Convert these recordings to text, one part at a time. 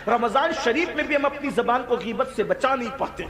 رمضان شریف میں بھی ہم اپنی زبان کو غیبت سے بچا نہیں پاتے.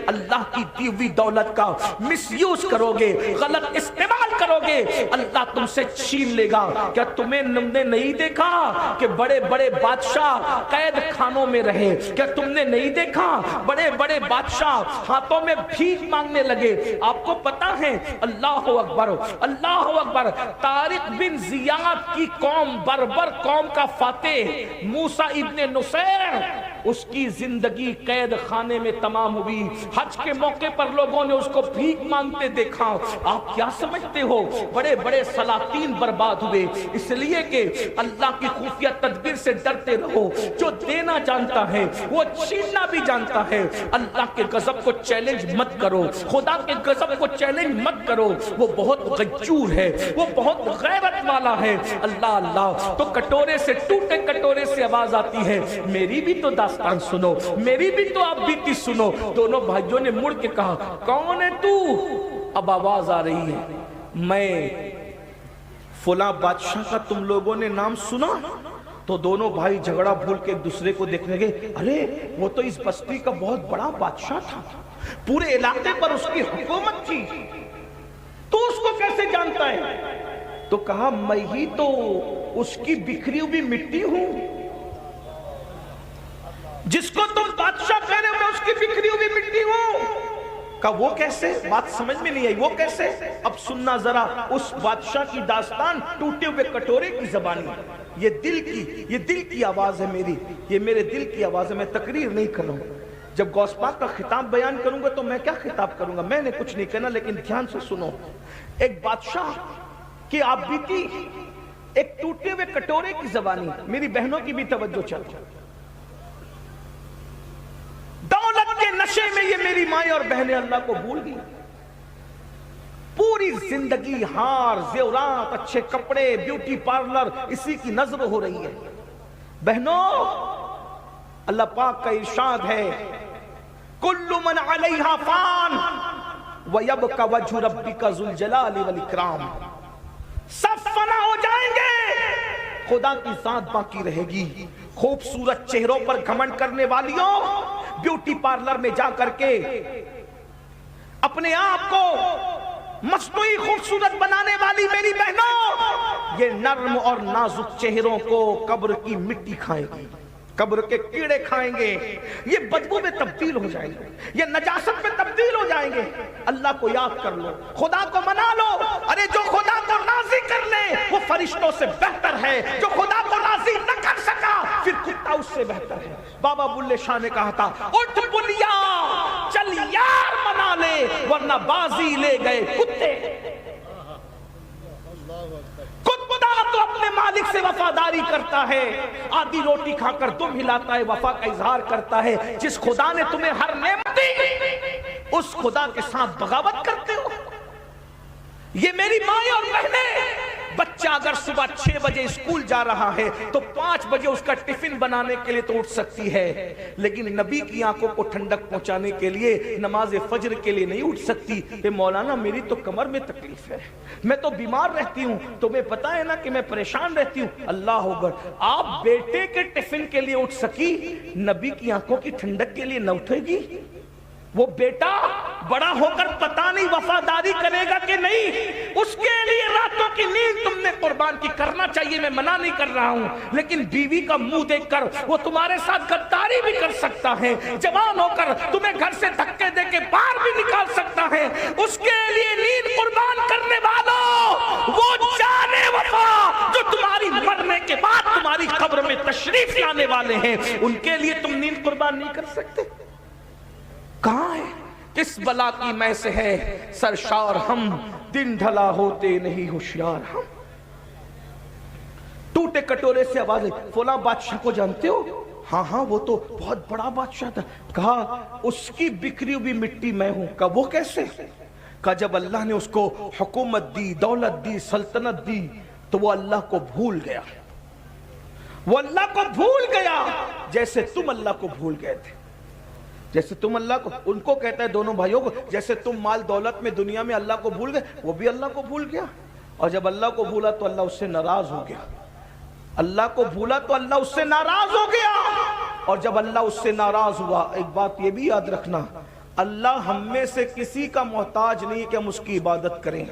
اللہ کی دی ہوئی دولت کا مس یوز کرو گے، غلط استعمال کرو گے، اللہ تم سے چھین لے گا. کیا تمہیں نے نہیں دیکھا کہ بڑے بڑے بادشاہ قید خانوں میں رہے؟ کیا تم نے نہیں دیکھا بڑے بڑے بادشاہ ہاتھوں میں بھیک مانگنے لگے؟ آپ کو پتا ہے، اللہ اکبر اللہ اکبر، طارق بن زیاد کی قوم، بربر قوم کا فاتح موسیٰ ابن نصیر، اس کی زندگی قید خانے میں تمام ہوئی. حج کے موقع پر لوگوں نے اس کو بھیک مانگتے دیکھا. آپ کیا سمجھتے ہو بڑے بڑے سلاطین برباد ہوئے؟ اس لیے کہ اللہ کی خفیہ تدبیر سے ڈرتے رہو. جو دینا جانتا ہے وہ چھیننا بھی جانتا ہے. اللہ کے غضب کو چیلنج مت کرو، خدا کے غضب کو چیلنج مت کرو. وہ بہت غیور ہے، وہ بہت غیرت والا ہے. اللہ اللہ. تو کٹورے سے، ٹوٹے کٹورے سے آواز آتی ہے، میری بھی تو داستان سنو، میری بھی تو آپ بیتی سنو. دونوں بھائیوں نے مڑ کے کہا، کون ہے تو؟ اب آواز آ رہی ہے، میں فلاں بادشاہ کا تم لوگوں نے نام سنا؟ تو دونوں بھائی جھگڑا بھول کے ایک دوسرے کو دیکھنے گئے، ارے وہ تو اس بستی کا بہت بڑا بادشاہ تھا، پورے علاقے پر اس کی حکومت تھی، تو اس کو کیسے جانتا ہے؟ تو کہا، میں ہی تو اس کی بکھری ہوئی مٹی ہوں. جس کو تم بادشاہ کہہ رہے ہو میں اس کی بکھری ہوئی مٹی ہوں. کہا وہ کیسے؟ بات سمجھ میں نہیں آئی، وہ کیسے؟ اب سننا ذرا اس بادشاہ کی داستان ٹوٹے ہوئے کٹورے کی زبانی. یہ دل کی آواز ہے میری، یہ میرے دل کی آواز ہے. میں تقریر نہیں کر رہا ہوں. جب غوث پاک کا خطاب بیان کروں گا تو میں کیا خطاب کروں گا؟ میں نے کچھ نہیں کہنا، لیکن دھیان سے سنو. ایک بادشاہ کی آپ بیتی، ایک ٹوٹے ہوئے کٹورے کی زبانی. میری بہنوں کی بھی توجہ چاہتا. دولت کے نشے میں یہ میری مائیں اور بہنیں اللہ کو بھول گئی. پوری زندگی ہار، زیورات، اچھے کپڑے، بیوٹی پارلر، اسی کی نظر ہو رہی ہے. بہنوں، اللہ پاک کا ارشاد ہے، کل من علیہا فان ویبقى وجہ ربک ذو الجلال والاکرام. سب فنا ہو جائیں گے، خدا کی ذات باقی رہے گی. خوبصورت چہروں پر گھمنڈ کرنے والیوں، بیوٹی پارلر میں جا کر کے اپنے آپ کو مصنوعی خوبصورت بنانے والی میری بہنوں، یہ نرم اور نازک چہروں کو قبر کی مٹی کھائے گی، قبر کے کیڑے کھائیں گے. یہ بدبو میں تبدیل ہو جائیں گے، یہ نجاست میں تبدیل ہو جائیں گے. اللہ کو یاد کر لو، خدا کو منا لو. ارے جو خدا کو راضی کر لے وہ فرشتوں سے بہتر ہے. جو خدا کو راضی نہ کر سکا پھر کتا اس سے بہتر ہے. بابا بلے شاہ نے کہا تھا، اٹھ بلیا چل یار منا لے ورنہ بازی لے گئے کتے. کتا تو اپنے مالک سے وفاداری کرتا ہے، آدھی روٹی کھا کر دم ہلاتا ہے، وفا کا اظہار کرتا ہے. جس خدا نے تمہیں ہر نعمت دی اس خدا کے ساتھ بغاوت کرتے ہو. یہ میری مائیں اور بہنیں، بچہ اگر صبح 6 بجے اسکول جا رہا ہے تو 5 بجے اس کا ٹفن بنانے کے لیے تو اٹھ سکتی ہے، لیکن نبی کی آنکھوں کو ٹھنڈک پہنچانے کے لیے نماز فجر کے لیے نہیں اٹھ سکتی. کہ مولانا میری تو کمر میں تکلیف ہے، میں تو بیمار رہتی ہوں، تمہیں پتا ہے نا کہ میں پریشان رہتی ہوں. اللہ اکبر. آپ بیٹے کے ٹفن کے لیے اٹھ سکی، نبی کی آنکھوں کی ٹھنڈک کے لیے نہ اٹھے گی؟ وہ بیٹا بڑا ہو کر پتہ نہیں وفاداری کرے گا کہ نہیں، اس کے لیے راتوں کی نیند تم نے قربان کی. کرنا چاہیے، میں منع نہیں کر رہا ہوں، لیکن بیوی کا منہ دیکھ کر وہ تمہارے ساتھ غداری بھی کر سکتا ہے. جوان ہو کر تمہیں گھر سے دھکے دے کے باہر بھی نکال سکتا ہے. اس کے لیے نیند قربان کرنے والوں، وہ جانے وفا جو تمہاری مرنے کے بعد تمہاری قبر میں تشریف لانے والے ہیں، ان کے لیے تم نیند قربان نہیں کر سکتے؟ کہاں ہے؟ کس بلا کی میں سے ہے سرشار ہم، دن ڈھلا ہوتے نہیں ہوشیار ہم. ٹوٹے کٹورے سے آواز ہے، فلاں بادشاہ کو جانتے ہو؟ ہاں ہاں وہ تو بہت بڑا بادشاہ تھا. کہا اس کی بکھری ہوئی مٹی میں ہوں. کہا وہ کیسے؟ کہا جب اللہ نے اس کو حکومت دی، دولت دی، سلطنت دی تو وہ اللہ کو بھول گیا. وہ اللہ کو بھول گیا جیسے تم اللہ کو بھول گئے تھے. جیسے تم اللہ کو، ان کو کہتا ہے دونوں بھائیوں کو، جیسے تم مال دولت میں دنیا میں اللہ کو بھول گئے، وہ بھی اللہ کو بھول گیا. اور جب اللہ کو بھولا تو اللہ اس سے ناراض ہو گیا. اللہ کو بھولا تو اللہ اس سے ناراض ہو گیا. اور جب اللہ اس سے ناراض ہوا، ایک بات یہ بھی یاد رکھنا، اللہ ہم میں سے کسی کا محتاج نہیں کہ ہم اس کی عبادت کریں۔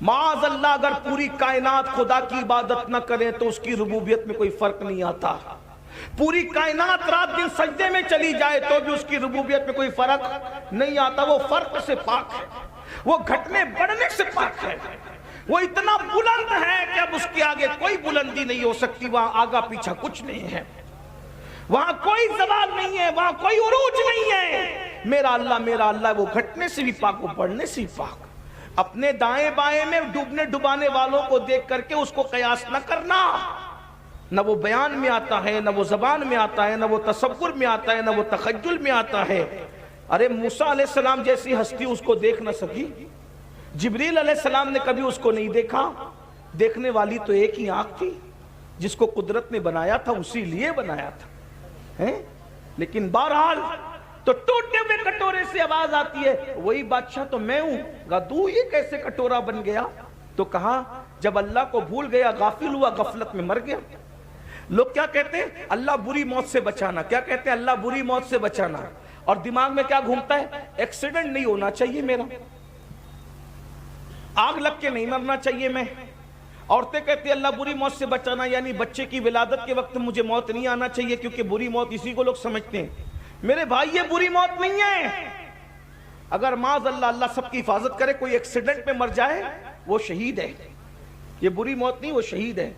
معاذ اللہ اگر پوری کائنات خدا کی عبادت نہ کریں تو اس کی ربوبیت میں کوئی فرق نہیں آتا۔ پوری کائنات رات دن سجدے میں چلی جائے تو بھی اس کی ربوبیت میں کوئی فرق نہیں آتا۔ وہ فرق سے پاک ہے، وہ گھٹنے بڑھنے سے پاک ہے، وہ اتنا بلند ہے کہ اب اس کے آگے کوئی بلندی نہیں ہو سکتی۔ وہاں آگا پیچھا کچھ نہیں ہے، وہاں کوئی زوال نہیں ہے، وہاں کوئی عروج نہیں ہے۔ میرا اللہ وہ گھٹنے سے بھی پاک، وہ بڑھنے سے بھی پاک۔ اپنے دائیں بائیں میں ڈوبنے ڈبانے والوں کو دیکھ کر کے اس کو قیاس نہ کرنا، نہ وہ بیان میں آتا ہے، نہ وہ زبان میں آتا ہے، نہ وہ تصور میں آتا ہے، نہ وہ تخیل میں آتا ہے۔ ارے موسیٰ علیہ السلام جیسی ہستی اس کو دیکھ نہ سکی، جبریل علیہ السلام نے کبھی اس کو نہیں دیکھا۔ دیکھنے والی تو ایک ہی آنکھ تھی، جس کو قدرت نے بنایا تھا اسی لیے بنایا تھا۔ لیکن بہرحال تو ٹوٹے ہوئے کٹورے سے آواز آتی ہے، وہی بادشاہ تو میں ہوں۔ گدو یہ کیسے کٹورا بن گیا؟ تو کہا جب اللہ کو بھول گیا، غافل ہوا، غفلت میں مر گیا۔ لوگ کیا کہتے ہیں؟ اللہ بری موت سے بچانا۔ کیا کہتے ہیں؟ اللہ بری موت سے بچانا۔ اور دماغ میں کیا گھومتا ہے؟ ایکسیڈنٹ نہیں ہونا چاہیے میرا، آگ لگ کے نہیں مرنا چاہیے میں۔ عورتیں کہتی ہیں اللہ بری موت سے بچانا، یعنی بچے کی ولادت کے وقت مجھے موت نہیں آنا چاہیے، کیونکہ بری موت اسی کو لوگ سمجھتے ہیں۔ میرے بھائی یہ بری موت نہیں ہے۔ اگر معاذ اللہ سب کی حفاظت کرے کوئی ایکسیڈنٹ میں مر جائے، وہ شہید ہے۔ یہ بری موت نہیں، وہ شہید ہے۔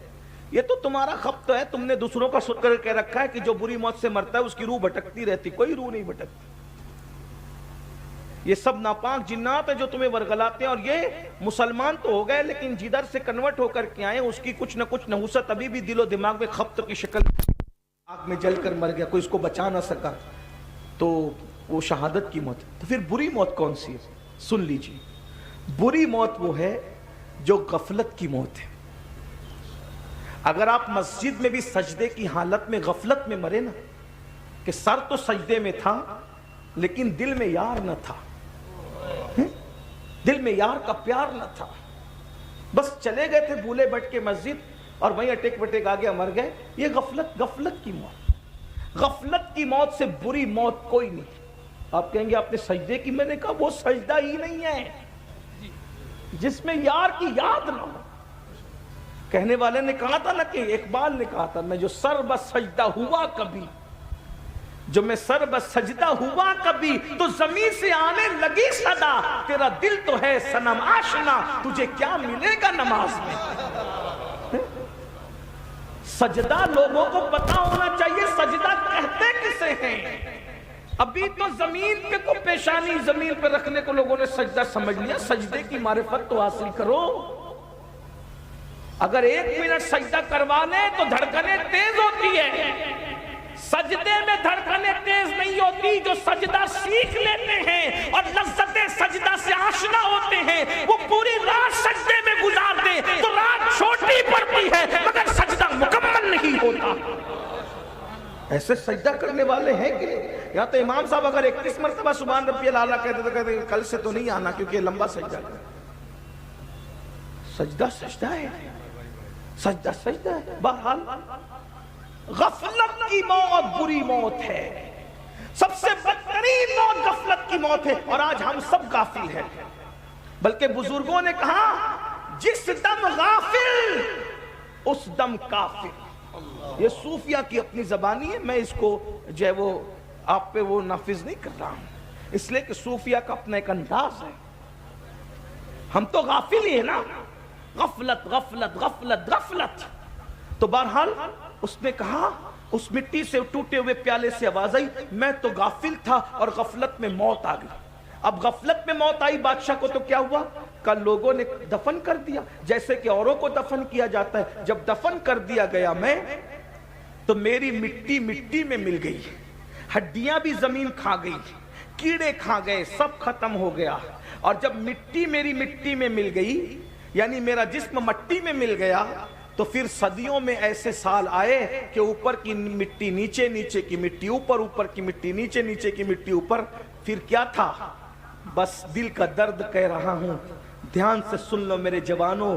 یہ تو تمہارا خبط ہے، تم نے دوسروں کا شکر کر رکھا ہے کہ جو بری موت سے مرتا ہے اس کی روح بھٹکتی رہتی، کوئی روح نہیں بھٹکتی۔ یہ سب ناپاک جنات ہیں جو تمہیں ورگلاتے ہیں، اور یہ مسلمان تو ہو گئے لیکن جدھر سے کنورٹ ہو کر کے آئے اس کی کچھ نہ کچھ نحوست ابھی بھی دل و دماغ میں خبط کی شکل، آگ میں جل کر مر گیا، کوئی اس کو بچا نہ سکا، تو وہ شہادت کی موت۔ تو پھر بری موت کون سی ہے؟ سن لیجیے، بری موت وہ ہے جو غفلت کی موت ہے۔ اگر آپ مسجد میں بھی سجدے کی حالت میں غفلت میں مرے نا، کہ سر تو سجدے میں تھا لیکن دل میں یار نہ تھا، دل میں یار کا پیار نہ تھا، بس چلے گئے تھے بھولے بٹ کے مسجد اور وہیں اٹیک وٹیک آ گیا، مر گئے، یہ غفلت کی موت۔ غفلت کی موت سے بری موت کوئی نہیں۔ آپ کہیں گے آپ نے سجدے کی، میں نے کہا وہ سجدہ ہی نہیں ہے جس میں یار کی یاد نہ ہو۔ کہنے والے نے کہا تھا نا، کہ اقبال نے کہا تھا، میں جو سر بس سجدہ ہوا کبھی، جو میں سر بس سجدہ ہوا کبھی، تو زمین سے آنے لگی صدا، تیرا دل تو ہے صنم آشنا، تجھے کیا ملے گا نماز میں۔ سجدہ لوگوں کو پتا ہونا چاہیے سجدہ کہتے کسے ہیں۔ ابھی تو زمین پہ کو پیشانی زمین پہ رکھنے کو لوگوں نے سجدہ سمجھ لیا، سجدے کی معرفت تو حاصل کرو۔ اگر 1 منٹ سجدہ کروانے تو دھڑکنیں تیز ہوتی ہے، سجدے میں دھڑکنیں تیز نہیں ہوتی۔ جو سجدہ سیکھ لیتے ہیں اور لذت سجدہ سے آشنا ہوتے ہیں، وہ پوری رات سجدے میں گزارتے تو رات چھوٹی پڑتی ہے مگر سجدہ مکمل نہیں ہوتا۔ ایسے سجدہ کرنے والے ہیں کہ یا تو امام صاحب اگر 31 مرتبہ سبحان ربی الاعلیٰ کہتے تو کہتے کل سے تو نہیں آنا کیونکہ لمبا سجدہ ہے۔ سجدہ سجدہ ہے، سجدہ سجدہ ہے۔ بہرحال غفلت کی موت بری موت ہے، سب سے بدترین موت غفلت کی موت ہے، اور آج ہم سب غافل ہیں۔ بلکہ بزرگوں نے کہا جس دم غافل اس دم کافر۔ یہ صوفیہ کی اپنی زبانی ہے، میں اس کو جو ہے وہ آپ پہ وہ نافذ نہیں کر رہا ہوں، اس لیے کہ صوفیہ کا اپنا ایک انداز ہے۔ ہم تو غافل ہی ہیں نا، غفلت غفلت غفلت غفلت۔ تو بہرحال اس نے کہا، اس مٹی سے ٹوٹے ہوئے پیالے سے آواز آئی، میں تو غافل تھا اور غفلت میں موت آ گئی۔ اب غفلت میں موت آئی بادشاہ کو تو کیا ہوا؟ کل لوگوں نے دفن کر دیا جیسے کہ اوروں کو دفن کیا جاتا ہے۔ جب دفن کر دیا گیا میں، تو میری مٹی مٹی میں مل گئی، ہڈیاں بھی زمین کھا گئی، کیڑے کھا گئے، سب ختم ہو گیا۔ اور جب مٹی میری مٹی میں مل گئی، یعنی میرا جسم مٹی میں مل گیا، تو پھر صدیوں میں ایسے سال آئے کہ اوپر کی مٹی نیچے، نیچے کی مٹی اوپر، اوپر کی مٹی نیچے، نیچے کی مٹی اوپر۔ پھر کیا تھا؟ بس دل کا درد کہہ رہا ہوں، دھیان سے سن لو میرے جوانوں،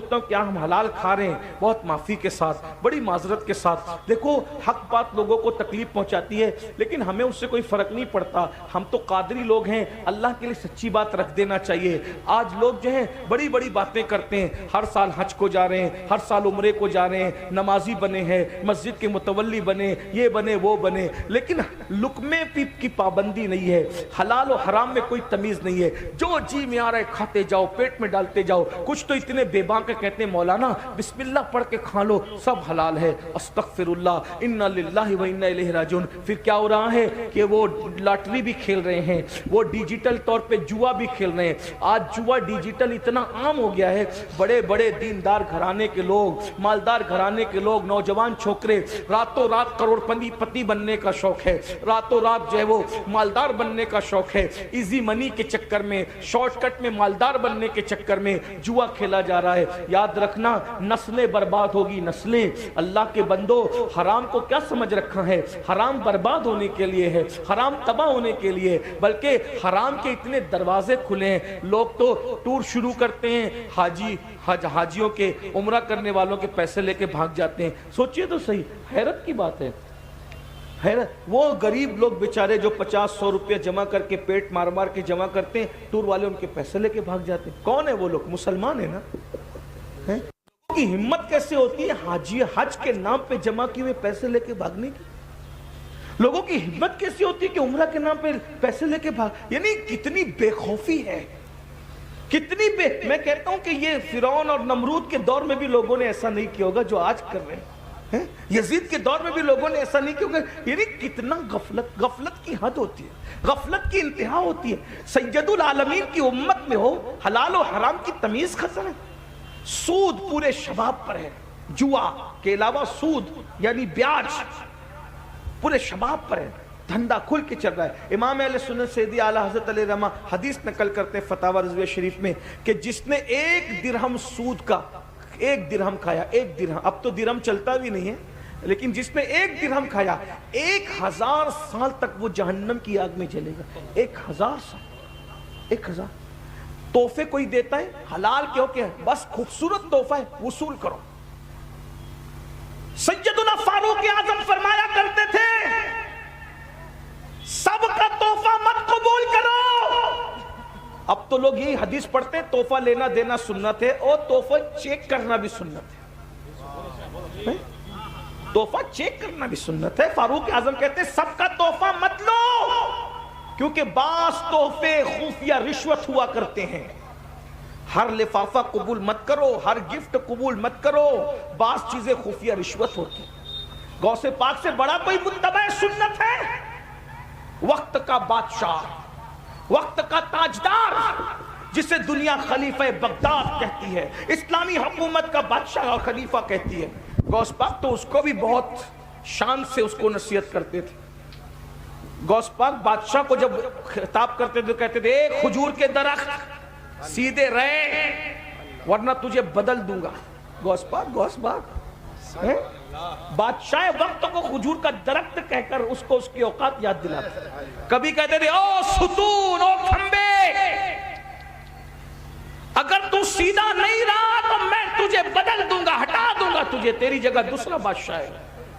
پوچھتا ہوں کیا ہم حلال کھا رہے ہیں؟ بہت معافی کے ساتھ، بڑی معذرت کے ساتھ. دیکھو حق بات لوگوں کو تکلیف پہنچاتی ہے لیکن ہمیں اس سے کوئی فرق نہیں پڑتا. ہم تو قادری لوگ ہیں، اللہ کے لیے سچی بات رکھ دینا چاہیے. آج لوگ جو ہیں بڑی بڑی باتیں کرتے ہیں، ہر سال حج کو جا رہے ہیں، ہر سال عمرے کو جا رہے ہیں، نمازی بنے ہیں، مسجد کے متولی بنے، یہ بنے وہ بنے، لیکن لقمے کی پابندی نہیں ہے. حلال و حرام میں کوئی تمیز نہیں ہے. جو جی میں آ رہا ہے کھاتے جاؤ، پیٹ میں ڈالتے جاؤ. کچھ تو اتنے بے باک کے کہتے ہیں مولانا بسم اللہ پڑھ کے کھا لو، سب حلال ہے. استغفر اللہ، انا للہ و انا الیہ راجعون. پھر کیا ہو رہا ہے کہ وہ لاٹری بھی کھیل رہے ہیں، وہ ڈیجیٹل طور پہ جوا بھی کھیل رہے ہیں. آج جوا ڈیجیٹل اتنا عام ہو گیا ہے، بڑے بڑے دیندار گھرانے کے لوگ، مالدار گھرانے کے لوگ، نوجوان چھوکرے راتوں رات کروڑ پتی بننے کا شوق ہے، راتوں رات جو ہے وہ مالدار بننے کا شوق ہے. ایزی منی کے چکر میں، شارٹ کٹ میں مالدار بننے کے چکر میں جوا کھیلا جا رہا ہے. یاد رکھنا نسلیں برباد ہوگی، نسلیں. اللہ کے بندو حرام کو کیا سمجھ رکھا ہے؟ حرام برباد ہونے کے لیے ہے، حرام تباہ ہونے کے لیے. بلکہ حرام کے اتنے دروازے کھلے ہیں، لوگ تو ٹور شروع کرتے ہیں، حاجیوں کے عمرہ کرنے والوں کے پیسے لے کے بھاگ جاتے ہیں. سوچئے تو صحیح، حیرت کی بات ہے. وہ غریب لوگ بیچارے جو 50-100 روپیہ جمع کر کے پیٹ مار مار کے جمع کرتے ہیں، ٹور والے ان کے پیسے لے کے بھاگ جاتے ہیں. کون ہے وہ لوگ؟ مسلمان ہیں نا. لوگوں کی ہمت کیسے ہوتی ہے حج کے نام پہ جمع کیے ہوئے پیسے لے کے بھاگنے کی؟ لوگوں کی ہمت کیسی ہوتی ہے کہ عمرہ کے نام پہ پیسے لے کے بھاگ؟ یعنی کتنی بے خوفی ہے، میں کہتا ہوں کہ یہ فرعون اور نمرود کے دور میں بھی لوگوں نے ایسا نہیں کیا ہوگا جو آج کر رہے ہیں. یزید کے دور میں بھی لوگوں نے ایسا نہیں کیا ہوگا. یعنی کتنا غفلت کی حد ہوتی ہے، غفلت کی انتہا ہوتی ہے. سید العالمین کی امت میں ہو حلال و حرام کی تمیز ختم ہے. سود پورے شباب پر ہے، جوا کے علاوہ سود یعنی بیاج پورے شباب پر ہے. دھندا کھل کے چل رہا ہے. امام اہل سنت سیدی اعلیٰ حضرت علیہ رحمہ حدیث نقل کرتے ہیں فتاوی رضویہ شریف میں کہ جس نے 1 درہم سود کا 1 درہم کھایا، 1 درہم، اب تو درہم چلتا بھی نہیں ہے، لیکن جس نے 1 درہم کھایا 1000 سال تک وہ جہنم کی آگ میں جلے گا. 1000 سال، 1000. تحفے کوئی دیتا ہے حلال کیوں کہ بس خوبصورت تحفہ ہے، وصول کرو. سیدنا فاروق اعظم فرمایا کرتے تھے سب کا تحفہ مت قبول کرو. اب تو لوگ یہی حدیث پڑھتے ہیں تحفہ لینا دینا سنت ہے، اور تحفہ چیک کرنا بھی سنت ہے. تحفہ چیک کرنا بھی سنت ہے. فاروق اعظم کہتے ہیں سب کا تحفہ مت لو، کیونکہ بعض تحفے خفیہ رشوت ہوا کرتے ہیں. ہر لفافہ قبول مت کرو، ہر گفٹ قبول مت کرو، بعض چیزیں خفیہ رشوت ہوتی ہیں. غوث پاک سے بڑا کوئی متبع سنت ہے؟ وقت کا بادشاہ، وقت کا تاجدار، جسے دنیا خلیفہ بغداد کہتی ہے، اسلامی حکومت کا بادشاہ اور خلیفہ کہتی ہے. غوث پاک تو اس کو بھی بہت شان سے اس کو نصیحت کرتے تھے. غوث پاک بادشاہ کو جب خطاب کرتے تھے کہتے تھے ایک کھجور کے درخت سیدھے رہے ورنہ تجھے بدل دوں گا. غوث پاک بادشاہ وقت کو کھجور کا درخت کہہ کر اس کو اس کی اوقات یاد دلاتے. کبھی کہتے تھے او ستون، او کھمبے، اگر تو سیدھا نہیں رہا تو میں تجھے بدل دوں گا، ہٹا دوں گا تجھے، تیری جگہ دوسرا بادشاہ ہے.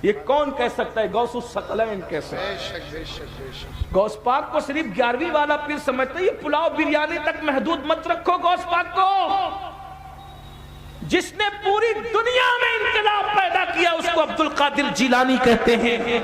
یہ کون کہہ سکتا ہے؟ غوث الثقلین کیسے؟ غوث پاک کو صرف 11ویں والا پیر سمجھتا ہے. یہ پلاؤ بریانی تک محدود مت رکھو غوث پاک کو. جس نے پوری دنیا میں انقلاب پیدا کیا اس کو عبد القادر جیلانی کہتے ہیں.